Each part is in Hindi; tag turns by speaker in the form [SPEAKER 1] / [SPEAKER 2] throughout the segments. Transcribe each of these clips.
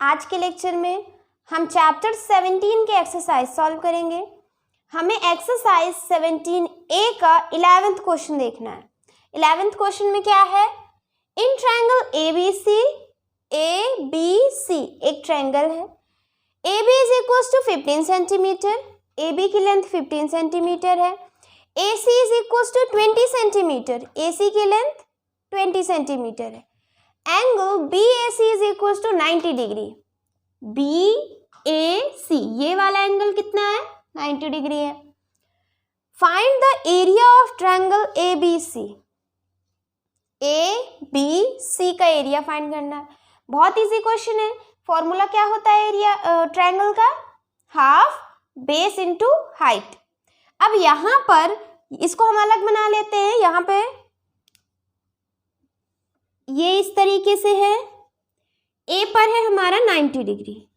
[SPEAKER 1] आज के लेक्चर में हम चैप्टर 17 के एक्सरसाइज सॉल्व करेंगे। हमें एक्सरसाइज 17A का 11th क्वेश्चन देखना है। 11th क्वेश्चन में क्या है? इन ट्रायंगल ABC एक ट्रायंगल है। AB is equal to 15 centimetre, AB की लेंथ 15 सेंटीमीटर है। AC is equal to 20 centimetre, AC की लेंथ 20 सेंटीमीटर है। Angle BAC is equal to 90 degree. BAC ये वाला एंगल कितना है? 90 डिग्री है। Find the area of triangle ABC। ABC का एरिया फाइंड करना है। बहुत इजी क्वेश्चन है। फॉर्मूला क्या होता है एरिया ट्रायंगल का? Half base into height. अब यहाँ पर इसको हम अलग बना लेते हैं। यहाँ पे ये इस तरीके से है। A पर है हमारा 90 डिग्री,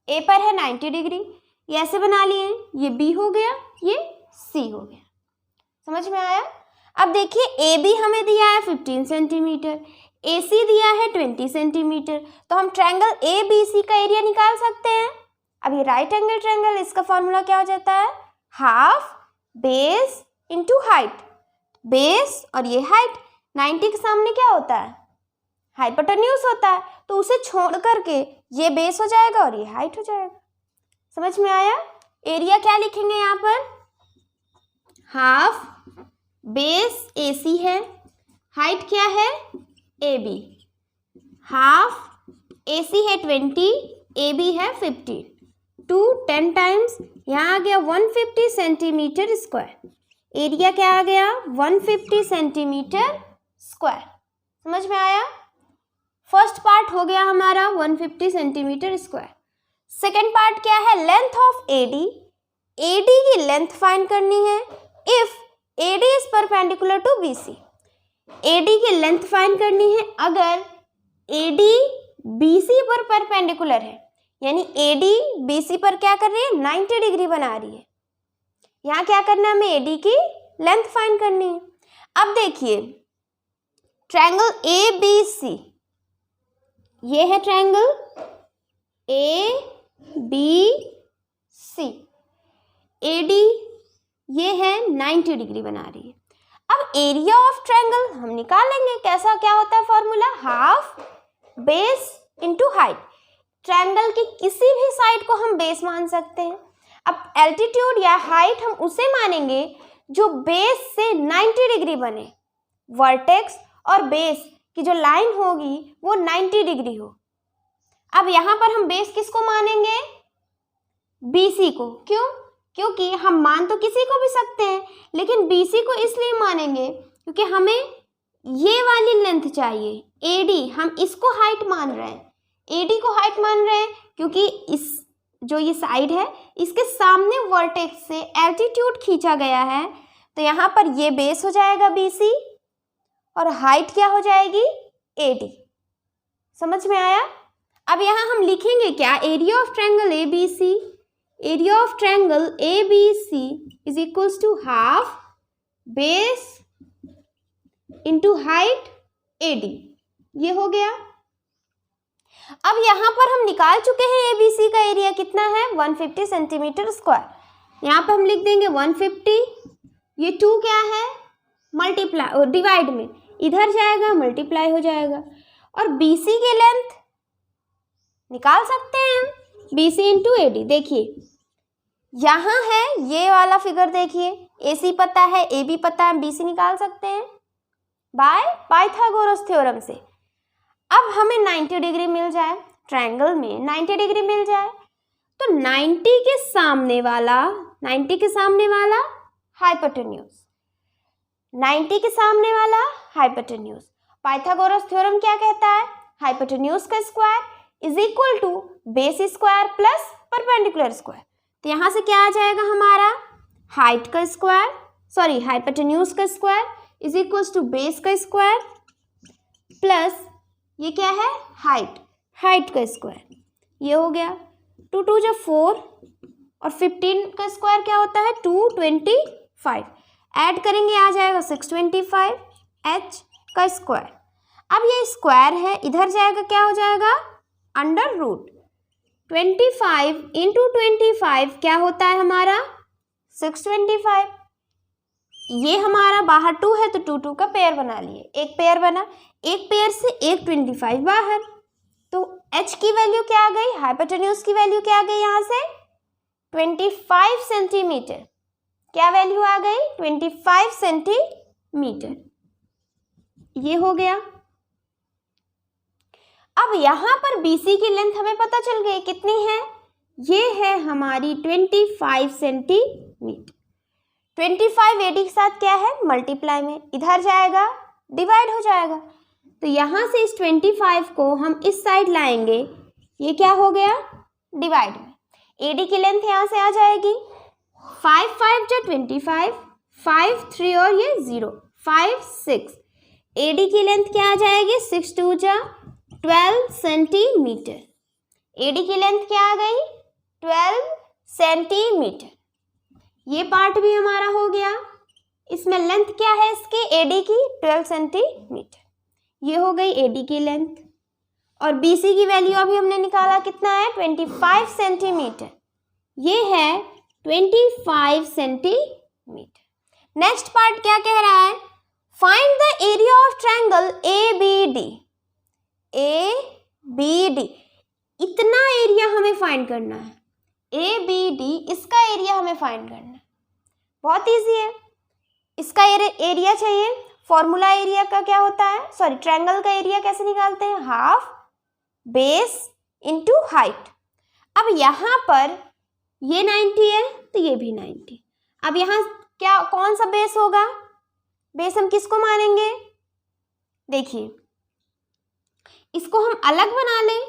[SPEAKER 1] A पर है 90 डिग्री, ये ऐसे बना लिए। ये B हो गया, ये C हो गया। समझ में आया? अब देखिए AB हमें दिया है 15 सेंटीमीटर, AC दिया है 20 सेंटीमीटर, तो हम ट्रायंगल ABC का एरिया निकाल सकते हैं। अब ये राइट एंगल ट्रायंगल, इसका फॉर्मूला क्या हो जाता है? Half base into height. Base और ये हाइट, 90 के सामने क्या होता है? हाइपोटेन्यूज होता है, तो उसे छोड़ करके ये बेस हो जाएगा और ये हाइट हो जाएगा। समझ में आया? एरिया क्या लिखेंगे यहाँ पर? हाफ बेस AC है, हाइट क्या है? AB। हाफ AC है 20, AB है 50, 2 10 टाइम्स यहाँ आ गया 150 सेंटीमीटर स्क्वायर। एरिया क्या आ गया? 150 सेंटीमीटर स्क्वायर। समझ में आया? फर्स्ट पार्ट हो गया हमारा 150 सेंटीमीटर स्क्वायर। सेकेंड पार्ट क्या है? Length of AD। AD की लेंथ फाइंड करनी है। If AD is perpendicular to BC। AD की लेंथ फाइंड करनी है अगर AD BC पर परपेंडिकुलर है, यानी AD BC पर क्या कर रही है? 90 डिग्री बना रही है। यहाँ क्या करना है? हमें AD की लेंथ फाइंड करनी है। अब देखिए ट्रायंगल ABC, ये है ट्रायंगल ABC। AD ये है 90 डिग्री बना रही है। अब एरिया ऑफ ट्रायंगल हम निकाल लेंगे। कैसा क्या होता है formula? Half base into height. Triangle की किसी भी साइड को हम बेस मान सकते हैं। अब एल्टीट्यूड या हाइट हम उसे मानेंगे जो बेस से 90 डिग्री बने। वर्टेक्स और बेस की जो लाइन होगी वो 90 डिग्री हो। अब यहाँ पर हम बेस किसको मानेंगे? BC को। क्यों? क्योंकि हम मान तो किसी को भी सकते हैं, लेकिन BC को इसलिए मानेंगे क्योंकि हमें ये वाली लेंथ चाहिए AD। हम इसको हाइट मान रहे हैं, AD को हाइट मान रहे हैं क्योंकि इस जो ये साइड है इसके सामने वर्टेक्स से एल्टीट्यूड खींचा गया है। तो यहाँ पर ये बेस हो जाएगा BC और हाइट क्या हो जाएगी? AD। समझ में आया? अब यहाँ हम लिखेंगे क्या? Area of triangle ABC। Area of triangle ABC is equals to half base into height AD। ये हो गया। अब यहाँ पर हम निकाल चुके हैं ABC का एरिया कितना है? 150 सेंटीमीटर स्क्वायर। यहाँ पर हम लिख देंगे 150, ये 2 क्या है? मल्टीप्लाई और डिवाइड में इधर जाएगा, मल्टीप्लाई हो जाएगा। और BC की लेंथ निकाल सकते हैं हम, BC इंटू AD। देखिए यहाँ है ये वाला फिगर, देखिए AC पता है, AB पता है, BC निकाल सकते हैं बाय पाइथागोरस थ्योरम से। अब हमें 90 डिग्री मिल जाए, ट्रायंगल में 90 डिग्री मिल जाए, तो 90 के सामने वाला हाइपोटेन्यूज, 90 के सामने वाला हाइपोटेन्यूज। पाइथागोरस थ्योरम क्या कहता है? हाइपोटेन्यूज का square is equal to base square plus perpendicular square. तो यहाँ से क्या आ जाएगा हमारा? हाइट का स्क्वायर, सॉरी हाइपोटेन्यूज का square is equal to base का स्क्वायर प्लस ये क्या है? हाइट का स्क्वायर। ये हो गया 2 2 जो 4 और 15 का स्क्वायर क्या होता है? 225। ऐड करेंगे आ जाएगा 625 H का स्क्वायर। अब ये स्क्वायर है, इधर जाएगा क्या हो जाएगा? अंडर रूट 25 इंटू 25 क्या होता है हमारा 625। ये हमारा बाहर 2 है तो 2 2 का पेयर बना लिए, एक पेयर बना, एक पेयर से एक 25 बाहर, तो h की वैल्यू क्या आ गई, हाइपोटेन्यूज की वैल्यू क्या आ गई, यहाँ से 25 सेंटीमीटर, क्या वैल्यू आ गई 25 सेंटीमीटर। ये हो गया। अब यहाँ पर BC की लेंथ हमें पता चल गई कितनी है, ये है हमारी 25 सेंटीमीटर। 25 AD के साथ क्या है मल्टीप्लाई में, इधर जाएगा डिवाइड हो जाएगा, तो यहाँ से इस 25 को हम इस साइड लाएंगे, ये क्या हो गया डिवाइड में। AD की लेंथ यहाँ से आ जाएगी 5 5 जो 25, 5 3 और ये 0 5 6, AD की लेंथ क्या आ जाएगी 6 2 जा 12 सेंटीमीटर। AD की लेंथ क्या आ गई 12 सेंटीमीटर। ये पार्ट भी हमारा हो गया। इसमें लेंथ क्या है इसकी AD की 12 सेंटीमीटर। ये हो गई AD की लेंथ। और BC की वैल्यू अभी हमने निकाला कितना है 25 सेंटीमीटर। ये है 25 सेंटीमीटर। नेक्स्ट पार्ट क्या कह रहा है, find the area of triangle ABD। ABD इतना एरिया हमें फाइंड करना है, ABD इसका एरिया हमें फाइंड करना है। बहुत इजी है, इसका एरिया चाहिए। फॉर्मूला एरिया का क्या होता है, सॉरी ट्रायंगल का एरिया कैसे निकालते हैं, हाफ बेस इनटू हाइट। अब यहाँ पर ये 90 है तो ये भी 90। अब यहाँ क्या कौन सा बेस होगा, बेस हम किसको मानेंगे, देखिए इसको हम अलग बना लें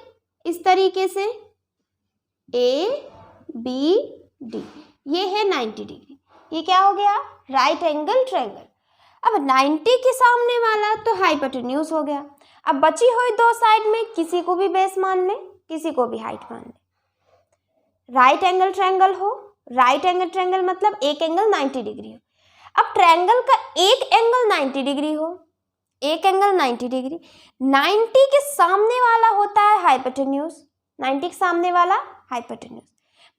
[SPEAKER 1] इस तरीके से, ABD ये है 90 डिग्री, ये क्या हो गया राइट एंगल ट्रायंगल। अब 90 के सामने वाला तो हाइपोटेन्यूज हो गया। अब बची हुई दो साइड में किसी को भी बेस मान ले, किसी को भी हाइट मान ले। राइट एंगल ट्रायंगल हो, राइट एंगल ट्रायंगल मतलब एक एंगल 90 डिग्री हो। अब ट्रायंगल का एक एंगल 90 डिग्री हो, एक एंगल 90 डिग्री, 90 के सामने वाला होता है हाइपोटेन्यूज, 90 के सामने वाला हाइपोटेन्यूज।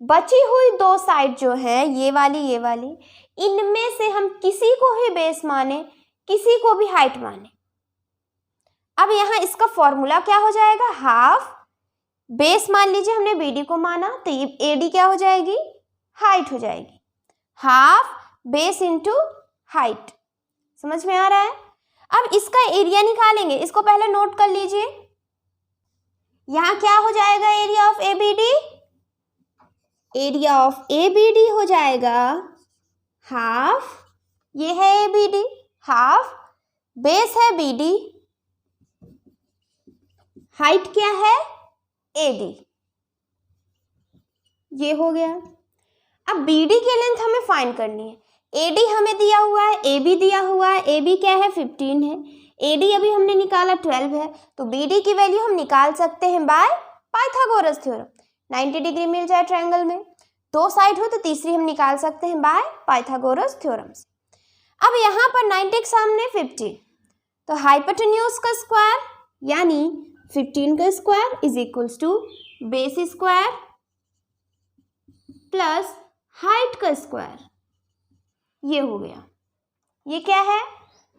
[SPEAKER 1] बची हुई दो साइड जो है ये वाली, इनमें से हम किसी को ही बेस माने, किसी को भी हाइट माने। अब यहाँ इसका फॉर्मूला क्या हो जाएगा, हाफ बेस मान लीजिए हमने BD को माना तो ये AD क्या हो जाएगी, हाइट हो जाएगी, हाफ बेस इंटू हाइट। समझ में आ रहा है। अब इसका एरिया निकालेंगे, इसको पहले नोट कर लीजिए। यहाँ क्या हो जाएगा area of ABD, area of ABD हो जाएगा हाफ, ये है ABD हाफ, बेस है BD, हाइट क्या है AD, ये हो गया। अब BD की लेंथ हमें फाइंड करनी है। AD हमें दिया हुआ है, AB दिया हुआ है, AB क्या है 15 है, AD अभी हमने निकाला 12 है, तो BD की वैल्यू हम निकाल सकते हैं बाय पाइथागोरस थ्योरम। 90 डिग्री मिल जाए ट्रायंगल में, दो साइड हो तो तीसरी हम निकाल सकते हैं बाय पाइथागोरस थ्योरम से। अब यहाँ पर 90 के सामने 50, तो हाइपोटेन्यूज का स्क्वायर यानी 15 का square is equals to base square plus height का स्क्वायर, ये हो गया। ये क्या है,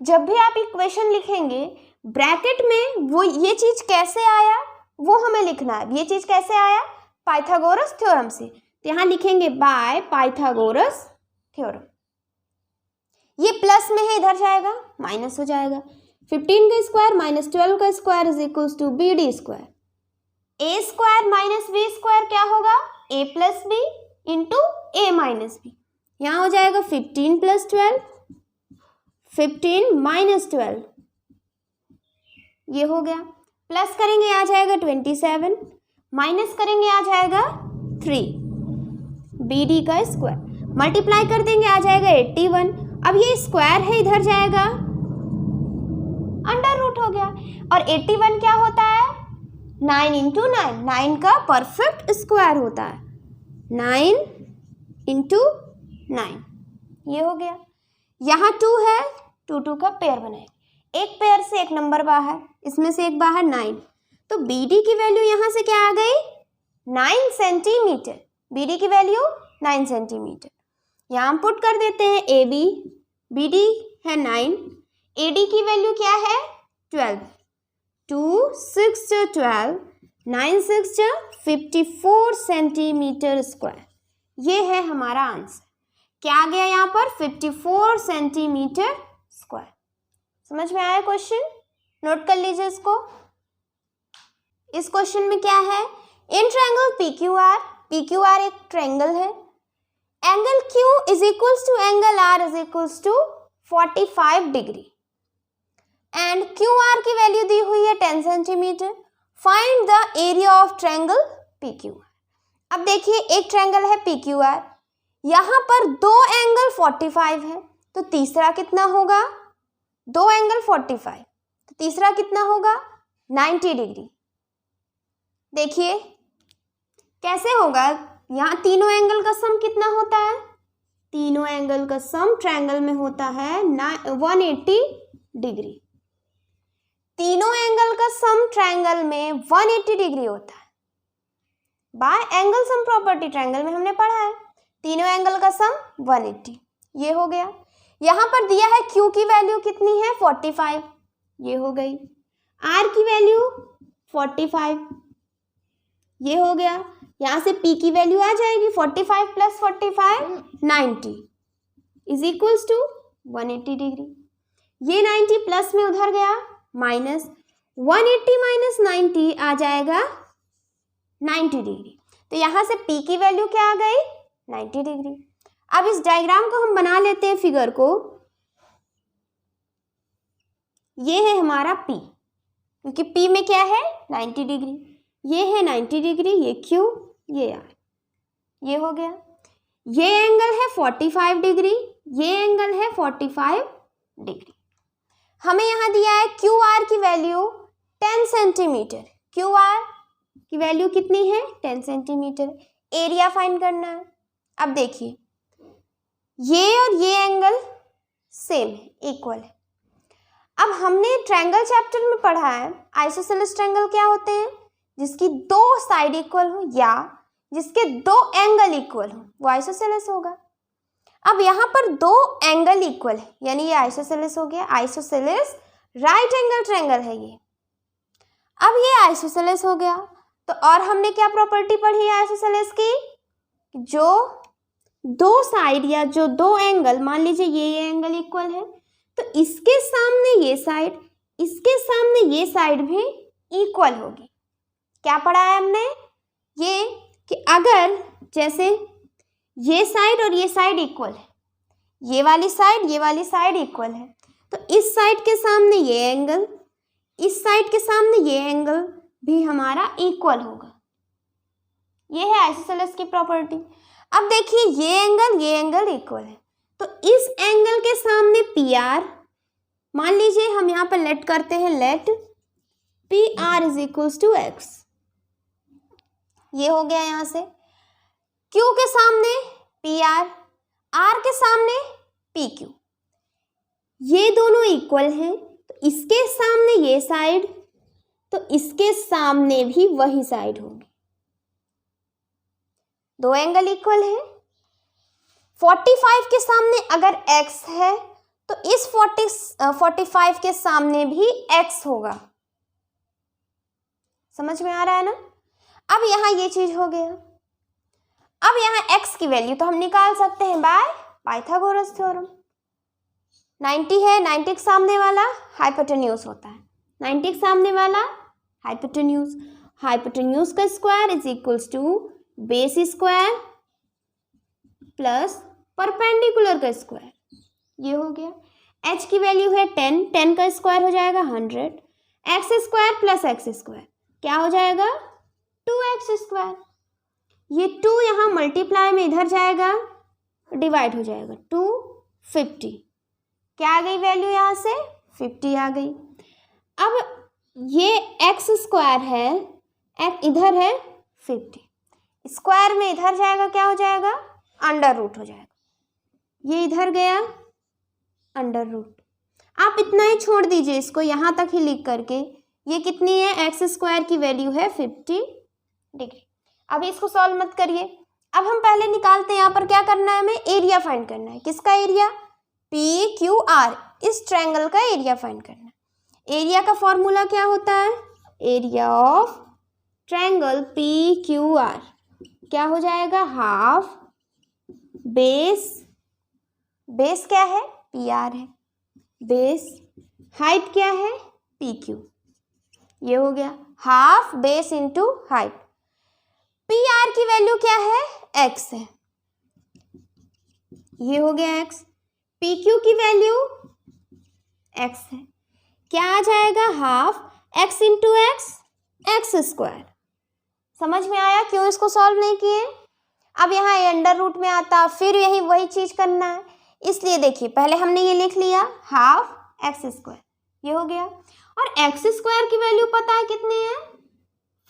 [SPEAKER 1] जब भी आप इक्वेशन लिखेंगे ब्रैकेट में वो ये चीज कैसे आया वो हमें लिखना है। ये चीज कैसे आया, पाइथागोरस थ्योरम से, तो यहाँ लिखेंगे बाय पाइथागोरस थ्योरम। ये प्लस में है, इधर जाएगा माइनस हो जाएगा। 15 का स्क्वायर माइनस 12 का square is equals to BD square. A square minus B square क्या होगा, A plus B into A minus B। यहाँ हो जाएगा 15 प्लस 12, 15 माइनस 12, ये हो गया। प्लस करेंगे आ जाएगा 27, माइनस करेंगे आ जाएगा 3, BD का स्क्वायर, मल्टीप्लाई कर देंगे आ जाएगा 81। अब ये स्क्वायर है इधर जाएगा, अंडर रूट हो गया। और 81 क्या होता है 9 इंटू 9, 9 का परफेक्ट स्क्वायर होता है, 9 इंटू 9, ये हो गया। यहाँ 2 है, 2 2 का पेयर बनाएंगे, एक पेयर से एक नंबर बाहर, इसमें से एक बाहर 9, तो BD की वैल्यू यहाँ से क्या आ गई 9 सेंटीमीटर। BD की वैल्यू 9 सेंटीमीटर। यहाँ हम पुट कर देते हैं AB, BD है 9, AD की वैल्यू क्या है 12। 2 6 12, 9 6 54 सेंटीमीटर स्क्वायर। ये है हमारा आंसर। क्या आ गया यहाँ पर 54 सेंटीमीटर स्क्वायर। समझ में आया क्वेश्चन? नोट कर लीजिए इसको। इस क्वेश्चन में क्या है, इन ट्रायंगल PQR, PQR एक ट्रायंगल है, angle Q is equals to angle R is equals to 45 degree and QR की वैल्यू दी हुई है 10 centimetre. Find the area of triangle PQR। अब देखिए एक ट्रायंगल है PQR, यहाँ पर दो एंगल 45 है, तो तीसरा कितना होगा, दो एंगल 45 तो तीसरा कितना होगा 90 डिग्री। देखिए कैसे होगा, यहाँ तीनों एंगल का सम कितना होता है, तीनों एंगल का सम ट्रायंगल में होता है 180 डिग्री। तीनों एंगल का सम ट्रायंगल में 180 डिग्री होता है। Bye angle sum property triangle में हमने पढ़ा है, तीनों एंगल का सम 180। ये हो गया। यहाँ पर दिया है Q की वैल्यू कितनी है 45, ये हो गई। R की वैल्यू 45, ये हो गया। यहाँ से P की वैल्यू आ जाएगी 45 plus 45 90 is equals to 180 degree. ये 90 प्लस में उधर गया माइनस, 180 माइनस 90 आ जाएगा 90 डिग्री। तो यहाँ से P की वैल्यू क्या आ गई 90 डिग्री। अब इस डायग्राम को हम बना लेते हैं, फिगर को। ये है हमारा P, क्योंकि P में क्या है 90 डिग्री, ये है 90 डिग्री, ये Q, ये R, ये हो गया। ये एंगल है 45 डिग्री, ये एंगल है 45 डिग्री। हमें यहाँ दिया है QR की वैल्यू 10 सेंटीमीटर। QR की वैल्यू कितनी है 10 सेंटीमीटर। एरिया फाइंड करना है। अब देखिए ये और ये एंगल सेम है, इक्वल है। अब हमने ट्रायंगल चैप्टर में पढ़ा है आइसोसेलेस ट्रायंगल क्या होते हैं, जिसकी दो साइड इक्वल हो या जिसके दो एंगल इक्वल हो वो आइसोसेलेस होगा। अब यहाँ पर दो एंगल इक्वल है, यानी ये आइसोसेलेस हो गया। आइसोसेलेस राइट एंगल ट्रायंगल है ये। अब ये आइसोसेलेस हो गया, तो और हमने क्या प्रॉपर्टी पढ़ी है आइसोसेलेस की, जो दो साइड या जो दो एंगल, मान लीजिए ये एंगल इक्वल है, तो इसके सामने ये साइड, इसके सामने ये साइड भी इक्वल होगी। क्या पढ़ा है हमने, ये कि अगर जैसे ये साइड और ये साइड इक्वल है, ये वाली साइड इक्वल है, तो इस साइड के सामने ये एंगल, इस साइड के सामने ये एंगल भी हमारा इक्वल होगा। ये है आइसोसेलेस की प्रॉपर्टी। अब देखिए ये एंगल इक्वल है, तो इस एंगल के सामने PR, मान लीजिए हम यहाँ पर लेट करते हैं, let PR is equals to X। ये हो गया यहाँ से। Q के सामने PR, R के सामने PQ, ये दोनों इक्वल हैं, तो इसके सामने ये साइड, तो इसके सामने भी वही साइड होगी। दो एंगल इक्वल है। 45 के सामने अगर X है तो इस 45 के सामने भी X होगा। समझ में आ रहा है ना। अब यहाँ ये चीज हो गया। अब यहाँ X की वैल्यू तो हम निकाल सकते हैं बाय पाइथागोरस थ्योरम। 90 है, 90 के सामने वाला हाइपोटेन्यूज होता है, 90 के सामने वाला हाइपोटेन्यूज। हाइपोटेन्यूज का square is equals to base square plus perpendicular का स्क्वायर। ये हो गया। H की वैल्यू है 10, 10 का स्क्वायर हो जाएगा 100, x square plus x square क्या हो जाएगा 2x स्क्वायर। ये 2 यहाँ मल्टीप्लाई में इधर जाएगा, डिवाइड हो जाएगा 250। क्या आ गई वैल्यू, यहाँ से 50 आ गई। अब ये एक्स स्क्वायर है, इधर है 50, स्क्वायर में इधर जाएगा, क्या हो जाएगा अंडर रूट हो जाएगा। ये इधर गया अंडर रूट। आप इतना ही छोड़ दीजिए, इसको यहाँ तक ही लिख करके ये कितनी है, एक्स स्क्वायर की वैल्यू है 50 डिग्री। अभी इसको सॉल्व मत करिए, अब हम पहले निकालते हैं, यहाँ पर क्या करना है, हमें एरिया फाइंड करना है। किसका एरिया, पी क्यू आर, इस ट्रायंगल का एरिया फाइंड करना है। एरिया का फॉर्मूला क्या होता है, area of triangle P Q R क्या हो जाएगा, हाफ बेस, बेस क्या है, पी आर है, बेस हाइट क्या है, पी क्यू, ये हो गया half base into height. P R की वैल्यू क्या है, एक्स है, ये हो गया एक्स। पी क्यू की वैल्यू एक्स है, क्या आ जाएगा, half x into x, x square. समझ में आया क्यों इसको सॉल्व नहीं किए। अब यहाँ अंडर रूट में आता, फिर यही वही चीज करना है, इसलिए देखिए पहले हमने ये लिख लिया हाफ एक्स स्क्वायर, ये हो गया। और एक्स स्क्वायर की वैल्यू पता है कितनी है,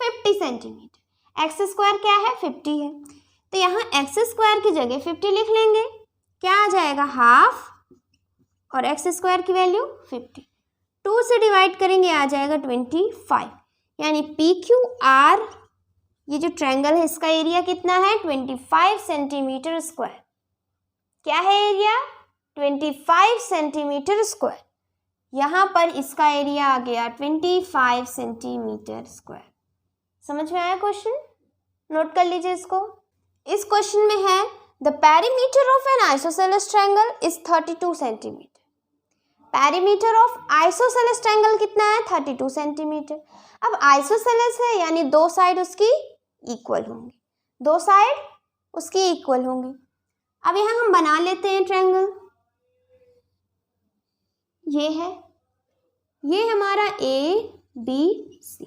[SPEAKER 1] 50 सेंटीमीटर। एक्स स्क्वायर क्या है, 50 है, तो यहाँ एक्स स्क्वायर की जगह 50 लिख लेंगे, क्या आ जाएगा, हाफ और एक्स स्क्वायर की वैल्यू 50, 2 से डिवाइड करेंगे आ जाएगा 25, यानी पी क्यू आर, ये जो ट्रायंगल है इसका एरिया कितना है, 25 सेंटीमीटर स्क्वायर। क्या है एरिया, 25 सेंटीमीटर स्क्वायर। यहाँ पर इसका एरिया आ गया 25 सेंटीमीटर स्क्वायर। समझ में आया क्वेश्चन, नोट कर लीजिए इसको। इस क्वेश्चन में है the perimeter of N isosceles triangle is 32 centimetre. Perimeter of isosceles triangle कितना है, 32 सेंटीमीटर। अब आइसोसेलेस है यानी दो साइड उसकी इक्वल होंगी, दो साइड उसकी इक्वल होंगी। अब यहाँ हम बना लेते हैं ट्रायंगल, ये हमारा ए बी सी।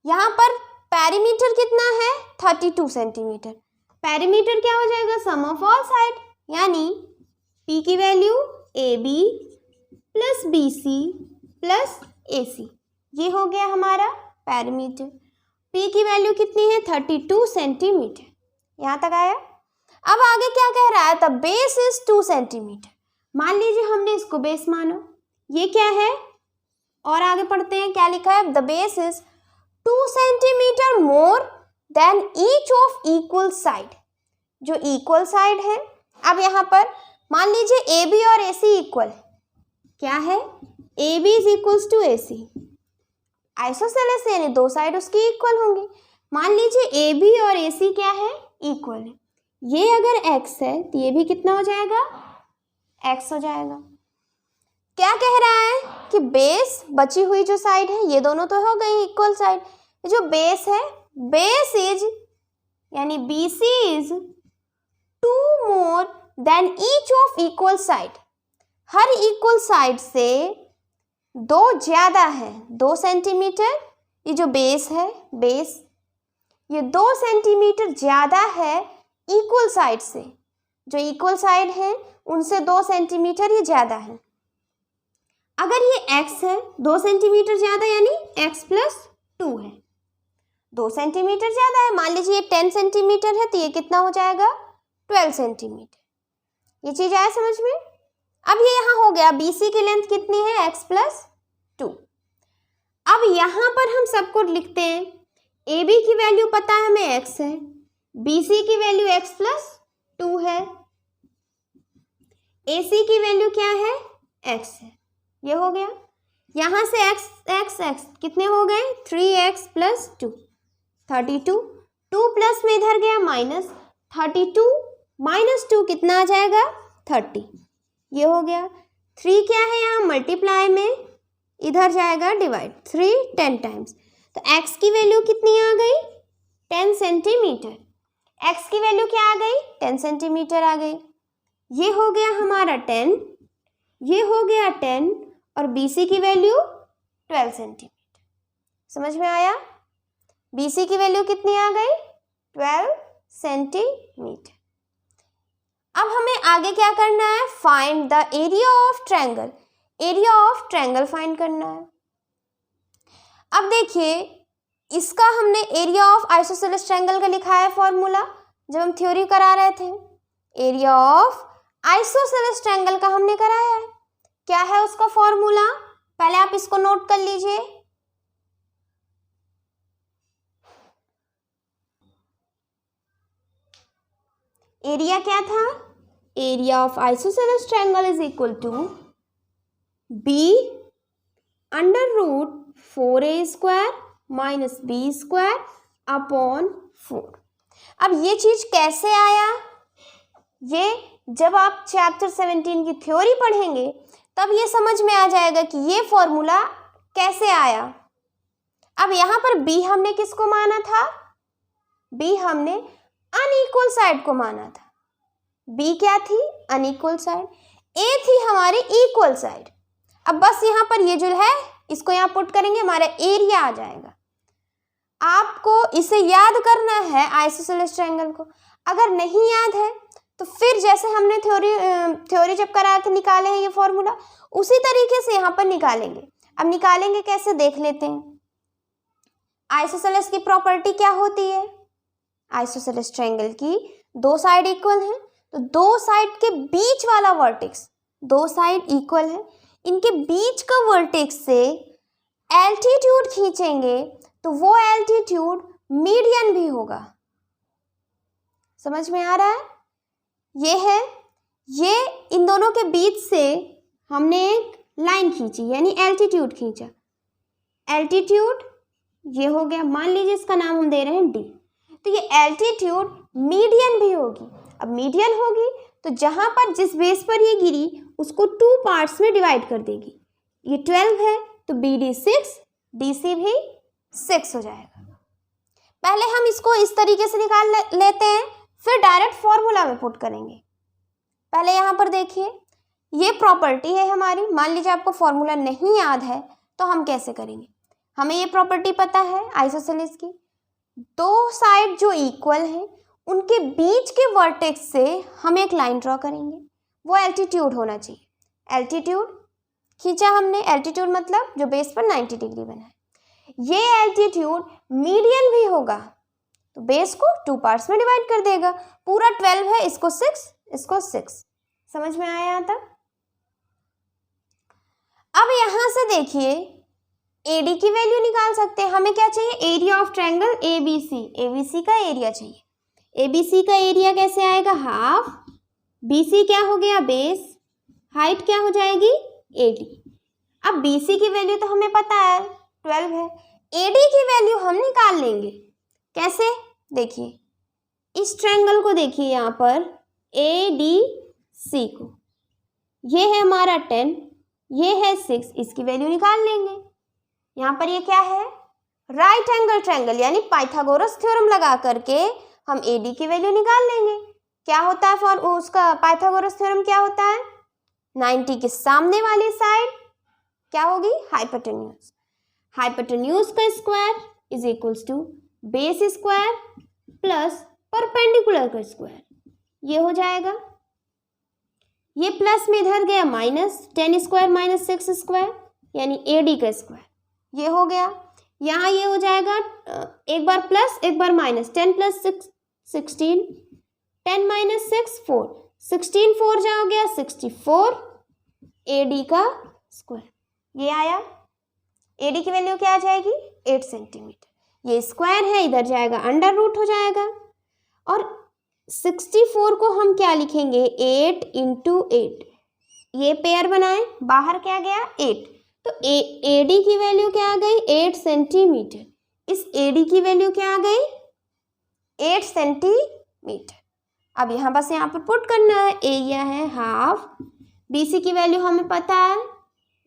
[SPEAKER 1] यहाँ पर पेरीमीटर कितना है, 32 सेंटीमीटर। पेरीमीटर क्या हो जाएगा, सम ऑफ ऑल साइड, यानी पी की value A B plus B C plus A C, ये हो गया हमारा पेरीमीटर। पी की वैल्यू कितनी है, 32 सेंटीमीटर। यहाँ तक आया। अब आगे क्या कह रहा है, द बेस इज 2 सेंटीमीटर। मान लीजिए हमने इसको बेस माना, ये क्या है, और आगे पढ़ते हैं क्या लिखा है, the base is 2 centimetre more than each of equal side, जो इक्वल साइड है। अब यहाँ पर मान लीजिए ए बी और ए सी इक्वल, क्या है, A B is equals to A C, isosceles यानी दो साइड उसकी इक्वल होंगी। मान लीजिए ए बी और ए सी क्या है, इक्वल है। ये अगर x है तो ये भी कितना हो जाएगा, x हो जाएगा। क्या कह रहा है कि बेस, बची हुई जो साइड है, ये दोनों तो हो गई इक्वल साइड, जो बेस है, बेस इज यानी B C is 2 more than each of equal side. हर इक्वल साइड से दो ज्यादा है, 2 सेंटीमीटर। ये जो बेस है, बेस ये 2 सेंटीमीटर ज्यादा है इक्वल साइड से, जो इक्वल साइड है उनसे 2 सेंटीमीटर ये ज्यादा है। अगर ये x है 2 सेंटीमीटर ज्यादा, यानी x प्लस 2 है, 2 सेंटीमीटर ज्यादा है। मान लीजिए ये 10 सेंटीमीटर है तो ये कितना हो जाएगा, 12 सेंटीमीटर। ये चीज आया समझ में। अब ये यहाँ हो गया, BC की लेंथ कितनी है, x प्लस 2। अब यहाँ पर हम सबको लिखते हैं, AB की वैल्यू पता है हमें x है, BC की वैल्यू x प्लस 2 है, AC की वैल्यू क्या है, x है। ये हो गया, यहाँ से x कितने हो गए, 3x प्लस 2, 32। 2 प्लस में इधर गया माइनस, 32 माइनस 2 कितना आ जाएगा, 30। ये हो गया। 3 क्या है यहाँ मल्टीप्लाई में, इधर जाएगा डिवाइड, 3 10 टाइम्स, तो x की वैल्यू कितनी आ गई, 10 सेंटीमीटर। x की वैल्यू क्या आ गई, 10 सेंटीमीटर आ गई। ये हो गया हमारा 10, ये हो गया 10, और BC की वैल्यू 12 सेंटीमीटर। समझ में आया, BC की वैल्यू कितनी आ गई, 12 सेंटीमीटर। अब हमें आगे क्या करना है, find the area of triangle. Area of triangle find करना है। अब देखिए, इसका हमने एरिया ऑफ आइसोसेलेस ट्रायंगल का लिखा है फॉर्मूला, जब हम थ्योरी करा रहे थे। एरिया ऑफ आइसोसेलेस ट्रायंगल का हमने कराया है। क्या है उसका फॉर्मूला, पहले आप इसको नोट कर लीजिए। एरिया क्या था, area of isosceles triangle is equal to B under root 4a² minus b² upon 4। अब ये चीज कैसे आया, ये जब आप चैप्टर 17 की थ्योरी पढ़ेंगे तब ये समझ में आ जाएगा कि ये फॉर्मूला कैसे आया। अब यहाँ पर b हमने किसको माना था, b हमने अनइक्वल साइड को माना था। b क्या थी, अनइक्वल साइड, a थी हमारी इक्वल साइड। अब बस यहाँ पर ये जो है इसको यहाँ पुट करेंगे, हमारा एरिया आ जाएगा। आपको इसे याद करना है आइसोसेलेस ट्रायंगल को, अगर नहीं याद है तो फिर जैसे हमने थ्योरी जब करा के निकाले हैं ये फॉर्मूला, उसी तरीके से यहाँ पर निकालेंगे। अब निकालेंगे कैसे देख लेते हैं। आइसोसेलेस की प्रॉपर्टी क्या होती है, आइसोसेलेस ट्रायंगल की दो साइड इक्वल हैं, तो दो साइड के बीच वाला वर्टेक्स, दो साइड इक्वल है, इनके बीच का वर्टेक्स से एल्टीट्यूड खींचेंगे तो वो एल्टीट्यूड मीडियन भी होगा। समझ में आ रहा है, ये है, ये इन दोनों के बीच से हमने एक लाइन खींची यानी एल्टीट्यूड खींचा। एल्टीट्यूड ये हो गया, मान लीजिए इसका नाम हम दे रहे हैं डी, तो ये एल्टीट्यूड मीडियन भी होगी। अब मीडियन होगी तो जहां पर जिस बेस पर ये गिरी उसको 2 पार्ट्स में डिवाइड कर देगी। ये 12 है तो बी डी 6, डी सी भी 6 हो जाएगा। पहले हम इसको इस तरीके से निकाल लेते हैं, फिर डायरेक्ट फॉर्मूला में पुट करेंगे। पहले यहाँ पर देखिए, ये प्रॉपर्टी है हमारी। मान लीजिए आपको फॉर्मूला नहीं याद है तो हम कैसे करेंगे, हमें ये प्रॉपर्टी पता है आइसोसेलेस की, दो साइड जो इक्वल हैं उनके बीच के वर्टेक्स से हम एक लाइन ड्रॉ करेंगे, वो एल्टीट्यूड होना चाहिए। एल्टीट्यूड खींचा हमने, एल्टीट्यूड मतलब जो बेस पर 90 डिग्री बना है। ये एल्टीट्यूड मीडियन भी होगा तो बेस को 2 पार्ट्स में डिवाइड कर देगा। पूरा 12 है, इसको 6, इसको 6। समझ में आया यहाँ तक। अब यहां से देखिए AD की वैल्यू निकाल सकते हैं। हमें क्या चाहिए, area of triangle ABC, ABC का एरिया चाहिए। ABC का एरिया कैसे आएगा, हाफ, BC क्या हो गया बेस, हाइट क्या हो जाएगी AD। अब BC की वैल्यू तो हमें पता है 12 है, AD की वैल्यू हम निकाल लेंगे। कैसे, देखिए इस ट्रायंगल को देखिए, यहाँ पर ADC को, ये है हमारा 10, ये है 6, इसकी वैल्यू निकाल लेंगे। यहाँ पर ये क्या है, राइट एंगल ट्रायंगल, यानी पाइथागोरस थ्योरम लगा करके हम AD की वैल्यू निकाल लेंगे। क्या होता है फॉर उसका पाइथागोरस थ्योरम क्या होता है, 90 के सामने वाली साइड क्या होगी, हाइपोटेन्यूज। हाइपोटेन्यूज का square is equals to base square plus perpendicular का स्क्वायर, ये हो जाएगा। ये प्लस में इधर गया माइनस, 10 स्क्वायर माइनस 6 स्क्वायर यानी AD का स्क्वायर, ये हो गया। यहाँ ये हो जाएगा एक बार प्लस एक बार माइनस, 10 प्लस 6 16, 10 माइनस 6 4, 16 4 जा हो गया 64 AD का स्क्वायर, ये आया। AD की वैल्यू क्या आ जाएगी 8 सेंटीमीटर। ये स्क्वायर है, इधर जाएगा अंडर रूट हो जाएगा, और 64 को हम क्या लिखेंगे 8 इंटू 8, ये पेयर बनाए, बाहर क्या गया 8, तो AD की वैल्यू क्या आ गई 8 सेंटीमीटर। इस AD की वैल्यू क्या आ गई 8 सेंटीमीटर। अब यहाँ बस यहाँ पर पुट करना है, एरिया है हाफ, BC की वैल्यू हमें पता है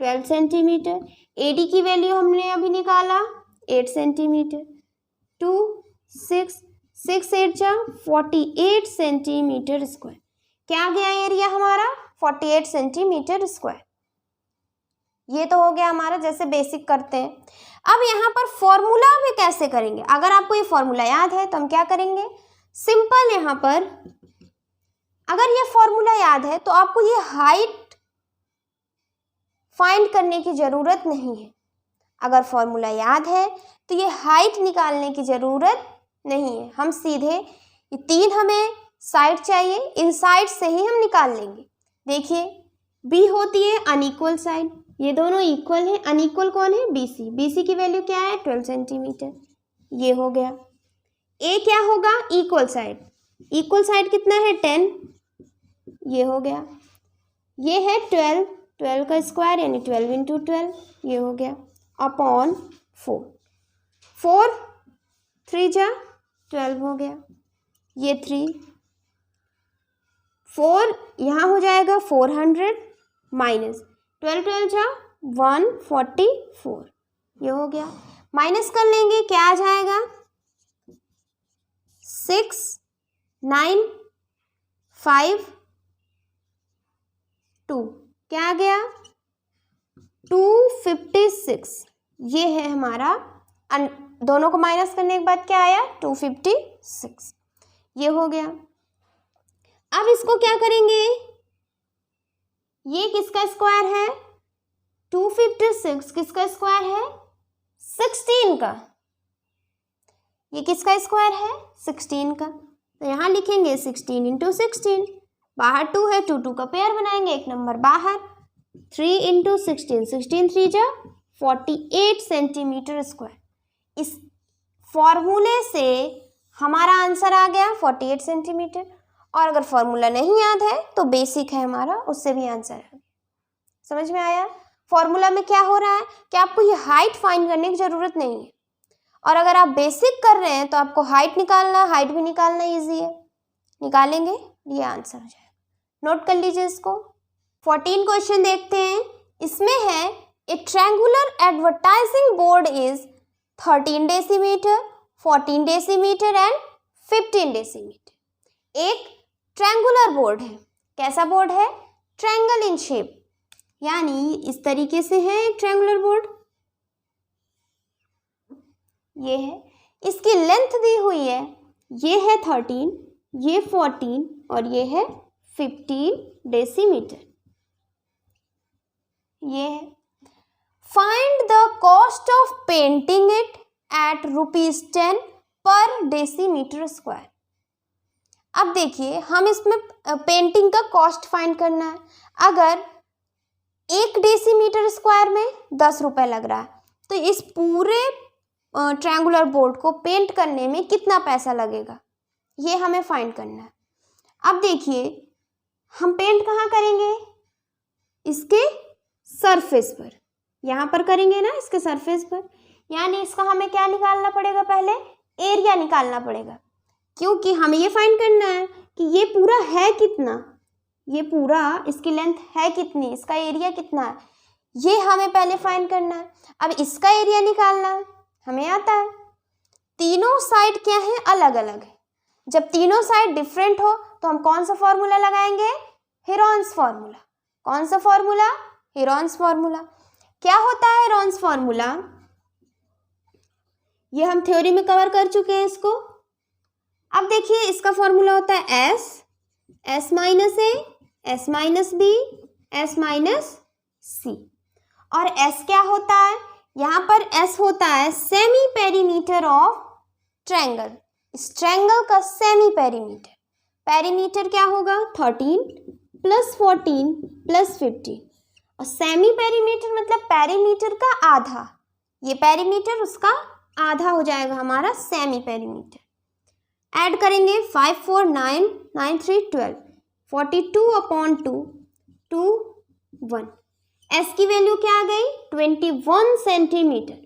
[SPEAKER 1] 12 सेंटीमीटर, AD की वैल्यू हमने अभी निकाला 8 सेंटीमीटर, 2 6 6 8 जा 48 सेंटीमीटर स्क्वायर। क्या गया एरिया हमारा 48 सेंटीमीटर स्क्वायर। ये तो हो गया हमारा जैसे बेसिक करते हैं। अब यहाँ पर फॉर्मूला में कैसे करेंगे, अगर आपको ये फॉर्मूला याद है तो हम क्या करेंगे, सिंपल यहाँ पर अगर ये फॉर्मूला याद है तो आपको ये हाइट फाइंड करने की ज़रूरत नहीं है। अगर फॉर्मूला याद है तो ये हाइट निकालने की ज़रूरत नहीं है, हम सीधे ये 3 हमें साइड चाहिए, इन साइड से ही हम निकाल लेंगे। देखिए B होती है अनइक्वल साइड, ये दोनों इक्वल हैं, अनइक्वल कौन है BC, BC की वैल्यू क्या है 12 सेंटीमीटर, ये हो गया। A क्या होगा इक्वल साइड, इक्वल साइड कितना है 10, ये हो गया। ये है 12, 12 का स्क्वायर यानी 12 इंटू 12, ये हो गया अपॉन 4, 4 3 जा 12 हो गया, ये 3, 4 यहाँ हो जाएगा 400 माइनस 12, 12 जा 144, ये हो गया। माइनस कर लेंगे, क्या आ जाएगा 6 9 5 2, क्या आ गया 256, ये है हमारा। दोनों को माइनस करने के बाद क्या आया 256, ये हो गया। अब इसको क्या करेंगे, ये किसका स्क्वायर है 256, किसका स्क्वायर है 16 का, ये किसका स्क्वायर है 16 का, तो यहाँ लिखेंगे 16 इंटू 16, बाहर 2 है 2 2 का पेयर बनाएंगे, एक नंबर बाहर, 3 इंटू 16, 16 3 जा 48 सेंटीमीटर स्क्वायर। इस फॉर्मूले से हमारा आंसर आ गया 48 सेंटीमीटर, और अगर फॉर्मूला नहीं याद है तो बेसिक है हमारा, उससे भी आंसर आ गया। समझ में आया? फॉर्मूला में क्या हो रहा है कि आपको ये हाइट फाइंड करने की ज़रूरत नहीं है, और अगर आप बेसिक कर रहे हैं तो आपको हाइट निकालना, हाइट भी निकालना ईजी है, निकालेंगे ये आंसर हो जाएगा। नोट कर लीजिए इसको। 14 क्वेश्चन देखते हैं। इसमें है a triangular advertising board is 13 decimetre, 14 decimetre and 15 decimetre. एक ट्रायंगुलर बोर्ड है। कैसा बोर्ड है? ट्रायंगल इन शेप, यानी इस तरीके से है एक ट्रायंगुलर बोर्ड, ये है। इसकी लेंथ दी हुई है, ये है 13, ये 14 और ये है 15 डेसीमीटर, ये है। Find the cost of painting it at ₹10 पर डेसीमीटर स्क्वायर। अब देखिए, हम इसमें पेंटिंग का कॉस्ट फाइंड करना है। अगर 1 डेसीमीटर स्क्वायर में 10 रुपये लग रहा है, तो इस पूरे ट्रायंगुलर बोर्ड को पेंट करने में कितना पैसा लगेगा, ये हमें फाइंड करना है। अब देखिए, हम पेंट कहाँ करेंगे? इसके सरफेस पर, यहाँ पर करेंगे ना, इसके सरफेस पर, यानी इसका हमें क्या निकालना पड़ेगा? पहले एरिया निकालना पड़ेगा, क्योंकि हमें ये फाइंड करना है कि ये पूरा है कितना, ये पूरा इसकी लेंथ है कितनी, इसका एरिया कितना है, ये हमें पहले फाइंड करना है। अब इसका एरिया निकालना है, हमें आता है। तीनों साइड क्या है? अलग अलग है। जब तीनों साइड डिफरेंट हो तो हम कौन सा फॉर्मूला लगाएंगे? Heron's formula. कौन सा फॉर्मूला? Heron's formula. क्या होता है हेरोन्स फॉर्मूला? ये हम थ्योरी में कवर कर चुके हैं इसको। अब देखिए, इसका फॉर्मूला होता है S minus A, S minus B, S minus C. और एस क्या होता है? यहाँ पर एस होता है सेमी पेरीमीटर ऑफ ट्रायंगल। इस ट्रायंगल का सेमी पेरीमीटर, पेरीमीटर क्या होगा? 13 + 14 + 15, और सेमी पेरीमीटर मतलब पेरीमीटर का आधा। ये पेरीमीटर उसका आधा हो जाएगा हमारा सेमी पेरीमीटर। ऐड करेंगे 5 4 9 9 3 12, 42/2 2 1। एस की वैल्यू क्या आ गई? 21 सेंटीमीटर।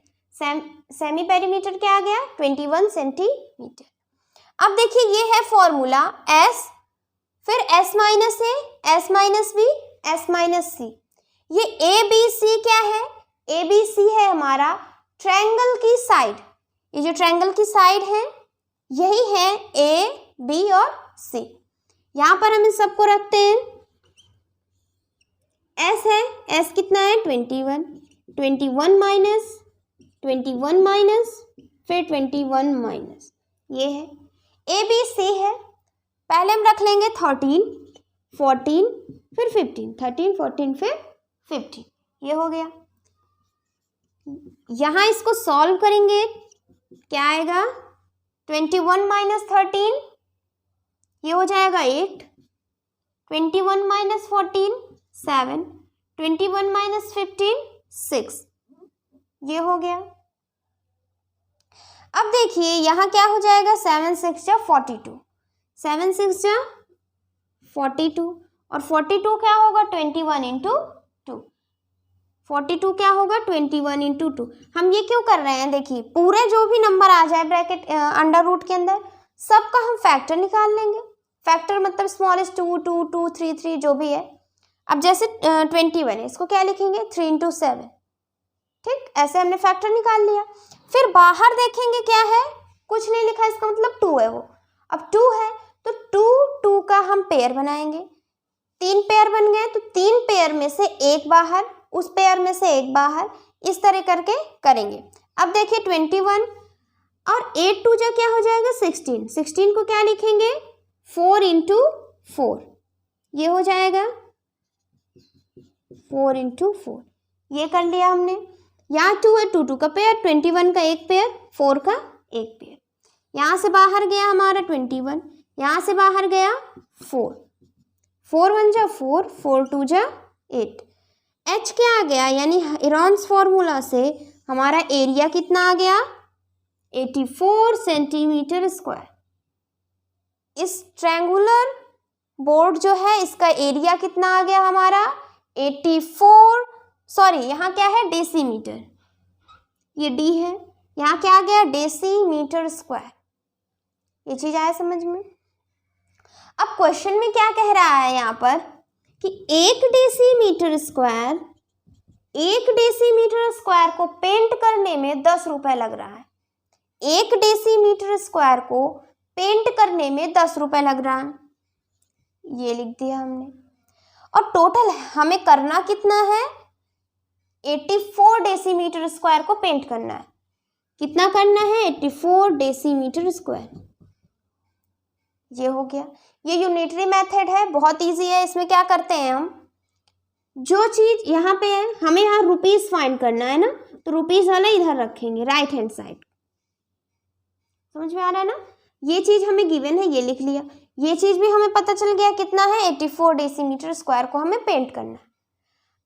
[SPEAKER 1] सेमी पेरीमीटर क्या आ गया? 21 सेंटीमीटर। अब देखिए, ये है फॉर्मूला एस, फिर S minus A, S minus B, S minus C. ये ए बी सी क्या है? ए बी सी है हमारा ट्रायंगल की साइड। ये जो ट्रायंगल की साइड है, यही है ए बी और सी। यहाँ पर हम इन सबको रखते हैं। एस है, एस कितना है? 21, 21 माइनस 21 माइनस फिर 21 माइनस, ये है। ए बी सी है, पहले हम रख लेंगे 13 14 फिर 15, 13 14 फिर 15, ये हो गया। यहाँ इसको सॉल्व करेंगे, क्या आएगा? 21 माइनस 13, ये हो जाएगा 8, 21 माइनस 14 7, 21 माइनस 15 6, ये हो गया। अब देखिए, यहाँ क्या हो जाएगा? 7 6 42, 7 6 जा 42 और 42 क्या होगा 21 इंटू 2। 42 क्या होगा 21 इंटू 2। हम ये क्यों कर रहे हैं, देखिए पूरे जो भी नंबर आ जाए ब्रैकेट अंडर रूट के अंदर सबका हम फैक्टर निकाल लेंगे। फैक्टर मतलब स्मॉलेस्ट 2 2 2 3 3 जो भी है। अब जैसे 21 है, इसको क्या लिखेंगे 3 इंटू 7। ठीक, ऐसे हमने फैक्टर निकाल लिया। फिर बाहर देखेंगे क्या है, कुछ नहीं लिखा, इसका मतलब 2 है वो। अब 2 है तो 2 का हम पेयर बनाएंगे। 3 पेयर बन गए तो 3 पेयर में से एक बाहर, उस पेयर में से एक बाहर, इस तरह करके करेंगे। अब देखिए 21 और 8 2 जा क्या हो जाएगा 16। 16 को क्या लिखेंगे 4 इंटू 4, ये हो जाएगा 4 इंटू 4। ये कर लिया हमने। यहाँ 2 है, 2 2 का पेयर, 21 का एक पेयर, 4 का एक पेयर। यहाँ से बाहर गया हमारा 21, यहाँ से बाहर गया 4, 4 1 जा 4, 4 2 जा 8। H क्या आ गया, यानी हेरॉन्स फॉर्मूला से हमारा एरिया कितना आ गया 84 सेंटीमीटर स्क्वायर। इस ट्रायंगुलर बोर्ड जो है इसका एरिया कितना आ गया हमारा 84, सॉरी यहाँ क्या है डेसीमीटर, ये D है, यहाँ क्या आ गया डेसीमीटर स्क्वायर। ये चीज आया समझ में। अब क्वेश्चन में क्या कह रहा है यहाँ पर कि 1 डेसीमीटर स्क्वायर को पेंट करने में 10 रुपए लग रहा है। 1 डेसीमीटर स्क्वायर को पेंट करने में 10 रुपए लग रहा है, ये लिख दिया हमने। और टोटल हमें करना कितना है 84 डेसीमीटर स्क्वायर को पेंट करना है। कितना करना है 84 डेसीमीटर स्क्वायर। ये हो गया। ये यूनिटरी मेथड है, बहुत इजी है। इसमें क्या करते हैं हम, जो चीज यहाँ पे है हमें यहाँ रुपीस फाइंड करना है ना, तो रुपीस वाला इधर रखेंगे राइट हैंड साइड। समझ में आ रहा है ना। ये चीज हमें गिवन है, ये लिख लिया। ये चीज भी हमें पता चल गया कितना है 84 डेसीमीटर स्क्वायर को हमें पेंट करना है।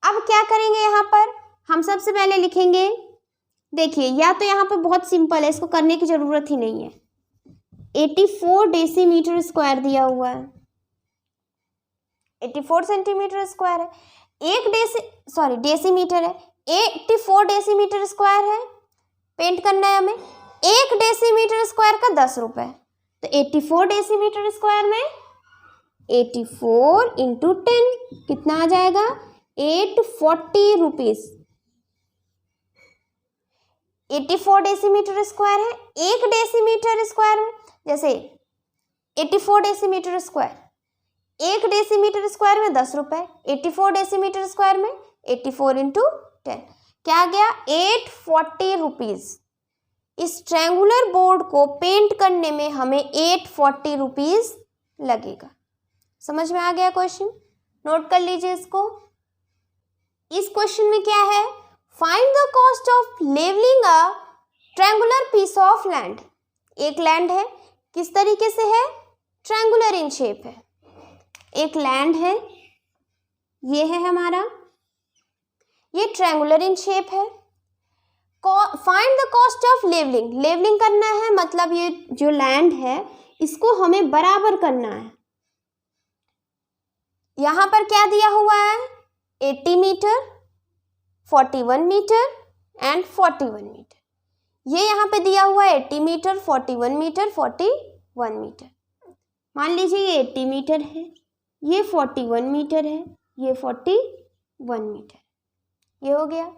[SPEAKER 1] अब क्या करेंगे यहाँ पर, हम सबसे पहले लिखेंगे, देखिए या तो यहाँ पर बहुत सिंपल है, इसको करने की जरूरत ही नहीं है। 84 डेसीमीटर स्क्वायर दिया हुआ है, 84 सेंटीमीटर स्क्वायर है। डेसीमीटर है, 84 डेसीमीटर स्क्वायर है, पेंट करना है हमें। 1 डेसीमीटर स्क्वायर का 10 रुपए, तो 84 डेसीमीटर स्क्वायर में 84 इंटू 10 कितना आ जाएगा 840 रुपीज। 84 डेसीमीटर स्क्वायर है, 1 डेसीमीटर स्क्वायर में जैसे 84 डेसीमीटर स्क्वायर, 1 डेसीमीटर स्क्वायर में 10 रुपए, 84 डेसीमीटर स्क्वायर में 84 इंटू 10 क्या आ गया 840 रुपीज। इस ट्रायंगुलर बोर्ड को पेंट करने में हमें 840 रुपीज लगेगा। समझ में आ गया क्वेश्चन, नोट कर लीजिए इसको। इस क्वेश्चन में क्या है, find the cost of levelling a triangular piece of land. एक लैंड है, किस तरीके से है, ट्रायंगुलर इन शेप है। एक लैंड है, ये है हमारा, ये ट्रायंगुलर इन शेप है। Find the cost of levelling, levelling करना है मतलब ये जो लैंड है इसको हमें बराबर करना है। यहां पर क्या दिया हुआ है 80 मीटर, 41 मीटर एंड 41 मीटर। ये यहाँ पे दिया हुआ है 80 मीटर, 41 मीटर, 41 मीटर। मान लीजिए ये 80 मीटर है, ये 41 मीटर है, ये 41 मीटर, ये हो गया।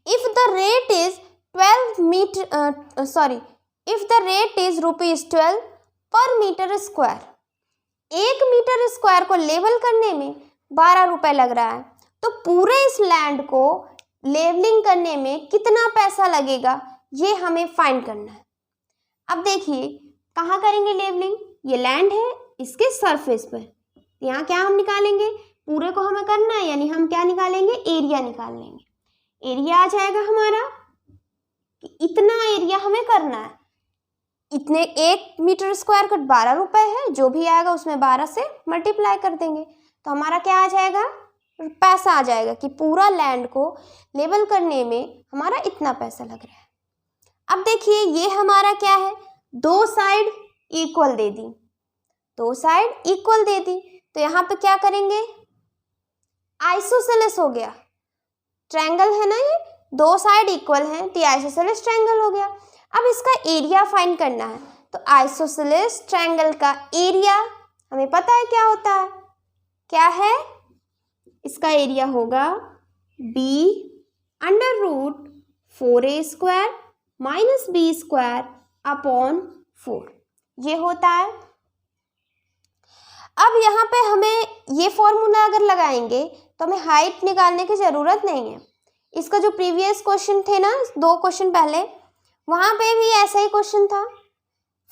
[SPEAKER 1] If the rate is 12 metre, if the rate is ₹12 per metre square, 1 metre square को लेवल करने में 12 रुपए लग रहा है, तो पूरे इस लैंड को लेवलिंग करने में कितना पैसा लगेगा ये हमें फाइंड करना है। अब देखिए कहाँ करेंगे लेवलिंग, ये लैंड है इसके सरफेस पर, यहाँ क्या हम निकालेंगे, पूरे को हमें करना है यानी हम क्या निकालेंगे एरिया निकाल लेंगे। एरिया आ जाएगा हमारा कि इतना एरिया हमें करना है, इतने 1 मीटर स्क्वायर का 12 रुपए है, जो भी आएगा उसमें 12 से मल्टीप्लाई कर देंगे तो हमारा क्या आ जाएगा पैसा आ जाएगा कि पूरा लैंड को लेवल करने में हमारा इतना पैसा लग रहा है। अब देखिए ये हमारा क्या है, दो साइड इक्वल दे दी, दो साइड इक्वल दे दी, तो यहाँ पे क्या करेंगे, आइसोसेलेस हो गया। ट्रायंगल है ना ये, दो साइड इक्वल हैं तो ये आइसोसेलेस ट्रायंगल हो गया। अब इसका एरिया फाइंड करना है, तो आइसोसेलेस ट्रायंगल का एरिया हमें पता है क्या होता है, क्या है, इसका एरिया होगा b√4a² - b² अपॉन 4, ये होता है। अब यहाँ पे हमें ये फॉर्मूला अगर लगाएंगे तो हमें हाइट निकालने की ज़रूरत नहीं है। इसका जो प्रीवियस क्वेश्चन थे ना, 2 क्वेश्चन पहले, वहाँ पे भी ऐसा ही क्वेश्चन था,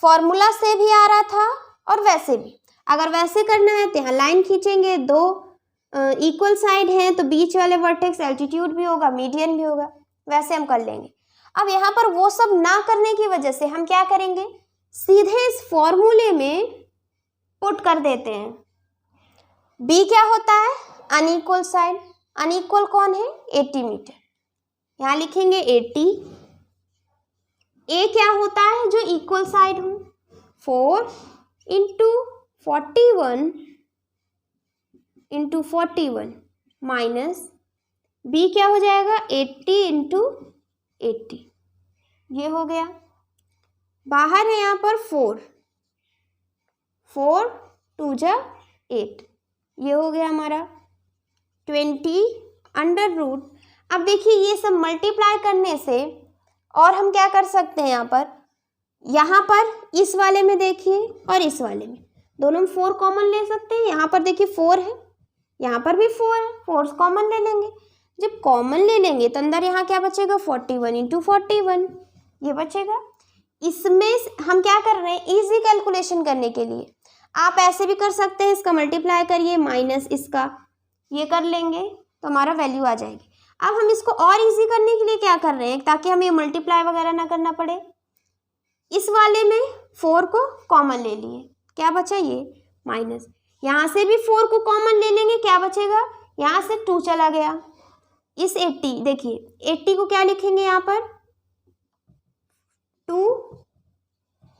[SPEAKER 1] फॉर्मूला से भी आ रहा था और वैसे भी। अगर वैसे करना है तो यहाँ लाइन खींचेंगे, 2 इक्वल साइड हैं तो बीच वाले वर्टेक्स एल्टीट्यूड भी होगा, मीडियन भी होगा, वैसे हम कर लेंगे। अब यहाँ पर वो सब ना करने की वजह से हम क्या करेंगे, सीधे इस फॉर्मूले में पुट कर देते हैं। बी क्या होता है, अनइक्वल साइड, अनइक्वल कौन है, 80 मीटर, यहाँ लिखेंगे 80। ए क्या होता है, जो इक्वल साइड हो, 4 × 41 × 41 माइनस बी क्या हो जाएगा, 80 × 80, ये हो गया। बाहर है यहाँ पर 4 2 × 8, ये हो गया हमारा 20√। अब देखिए ये सब मल्टीप्लाई करने से, और हम क्या कर सकते हैं, यहाँ पर इस वाले में देखिए और इस वाले में दोनों में 4 कॉमन ले सकते हैं। यहाँ पर देखिए 4 है, यहाँ पर भी 4 है, 4 कॉमन ले लेंगे। जब कॉमन ले लेंगे तो अंदर यहाँ क्या बचेगा, 41 × 41, ये बचेगा। इसमें हम क्या कर रहे हैं, इजी कैलकुलेशन करने के लिए आप ऐसे भी कर सकते हैं, इसका मल्टीप्लाई करिए माइनस इसका, ये कर लेंगे तो हमारा वैल्यू आ जाएगी। अब हम इसको और इजी करने के लिए क्या कर रहे हैं, ताकि हमें मल्टीप्लाई वगैरह ना करना पड़े, इस वाले में 4 को कॉमन ले लिए, क्या बचा ये माइनस, यहाँ से भी 4 को कॉमन ले लेंगे, क्या बचेगा, यहाँ से 2 चला गया। इस 80, देखिए 80 को क्या लिखेंगे यहाँ पर, 2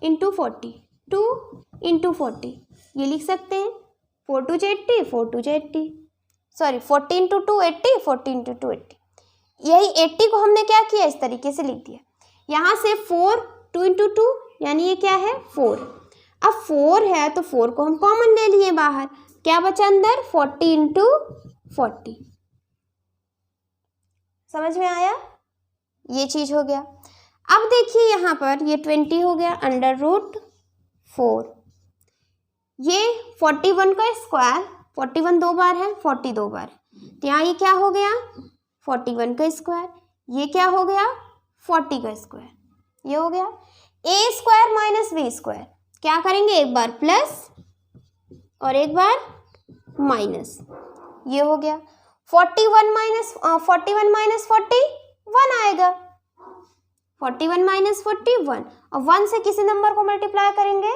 [SPEAKER 1] × 40, 2 × 40, ये लिख सकते हैं, 4 2 80, 4 2 80, सॉरी 40 × 2 80, 40 × 2 80। यही 80 को हमने क्या किया, इस तरीके से लिख दिया। यहाँ से 4 2 × 2 यानी ये क्या है, 4। अब 4 है तो 4 को हम कॉमन ले लिए बाहर, क्या बचा अंदर, 40 × 40। समझ में आया, ये चीज हो गया। अब देखिए यहाँ पर ये 20 हो गया √4, ये 41 का स्क्वायर, 41 2 बार है, 40 2 बार है, तो यहाँ ये क्या हो गया, 41 का स्क्वायर, ये क्या हो गया, 40 का स्क्वायर, ये हो गया। a² - b², क्या करेंगे, एक बार प्लस और एक बार माइनस, ये हो गया। 41 - 40 1 आएगा, 41 - 40 1, और 1 से किसी नंबर को मल्टीप्लाई करेंगे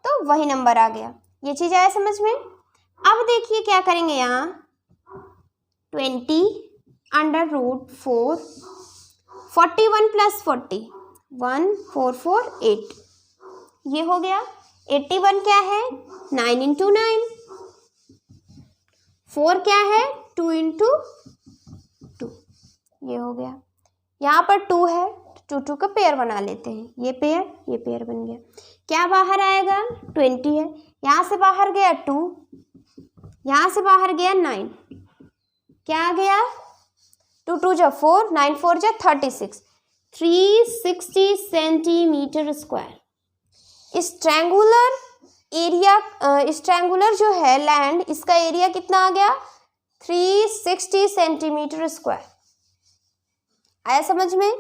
[SPEAKER 1] तो वही नंबर आ गया। ये चीज आया समझ में। अब देखिए क्या करेंगे, यहाँ 20 √4, 41 + 40 1 4 4 8, ये हो गया। 81 क्या है, 9 × 9, 4 क्या है, 2 × 2, ये हो गया। यहाँ पर 2 है, 2 2 का पेयर बना लेते हैं, ये पेयर बन गया। क्या बाहर आएगा, 20 है, यहाँ से बाहर गया 2, यहाँ से बाहर गया 9, क्या आ गया, 2 2 × 4, 9 4 × 36, 360 सेंटीमीटर स्क्वायर। इस ट्रायंगुलर एरिया, इस ट्रायंगुलर जो है लैंड, इसका एरिया कितना आ गया, 360 सेंटीमीटर स्क्वायर। आया समझ में,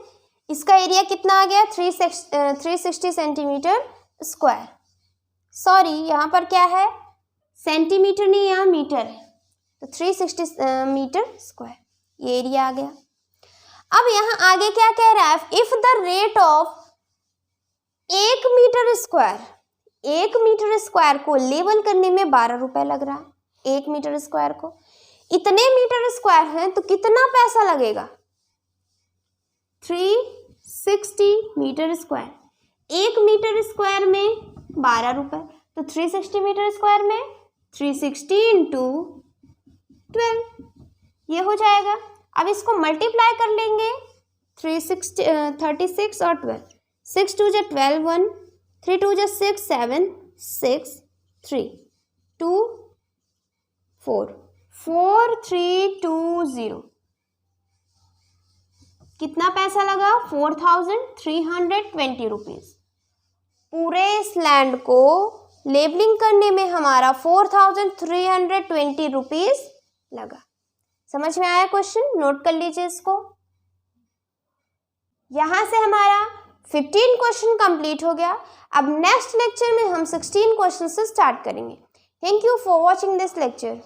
[SPEAKER 1] इसका एरिया कितना आ गया, 360 सेंटीमीटर स्क्वायर। सॉरी यहाँ पर क्या है, सेंटीमीटर नहीं, यहाँ मीटर है, तो 360 मीटर स्क्वायर, ये एरिया आ गया। अब यहाँ आगे क्या कह रहा है, if the rate of 1 metre square को लेवल करने में 12 रुपए लग रहा है। 1 मीटर स्क्वायर को, इतने मीटर स्क्वायर हैं तो कितना पैसा लगेगा, 360 मीटर स्क्वायर, 1 मीटर स्क्वायर में 12 रुपए, तो 360 मीटर स्क्वायर में 360 इंटू 12 ये हो जाएगा। अब इसको मल्टीप्लाई कर लेंगे 36 और 12, 6 2 जा 12 1, 3 2 जा 6 7 6 3 2 4 4 3 2 0। कितना पैसा लगा? 4320 रुपीज़। पूरे इस लैंड को लेबलिंग करने में हमारा 4320 रुपीज़ लगा। समझ में आया क्वेश्चन? नोट कर लीजिए इसको। यहाँ से हमारा 15 क्वेश्चन कंप्लीट हो गया। अब नेक्स्ट लेक्चर में हम 16 क्वेश्चन से स्टार्ट करेंगे। Thank you for watching this lecture.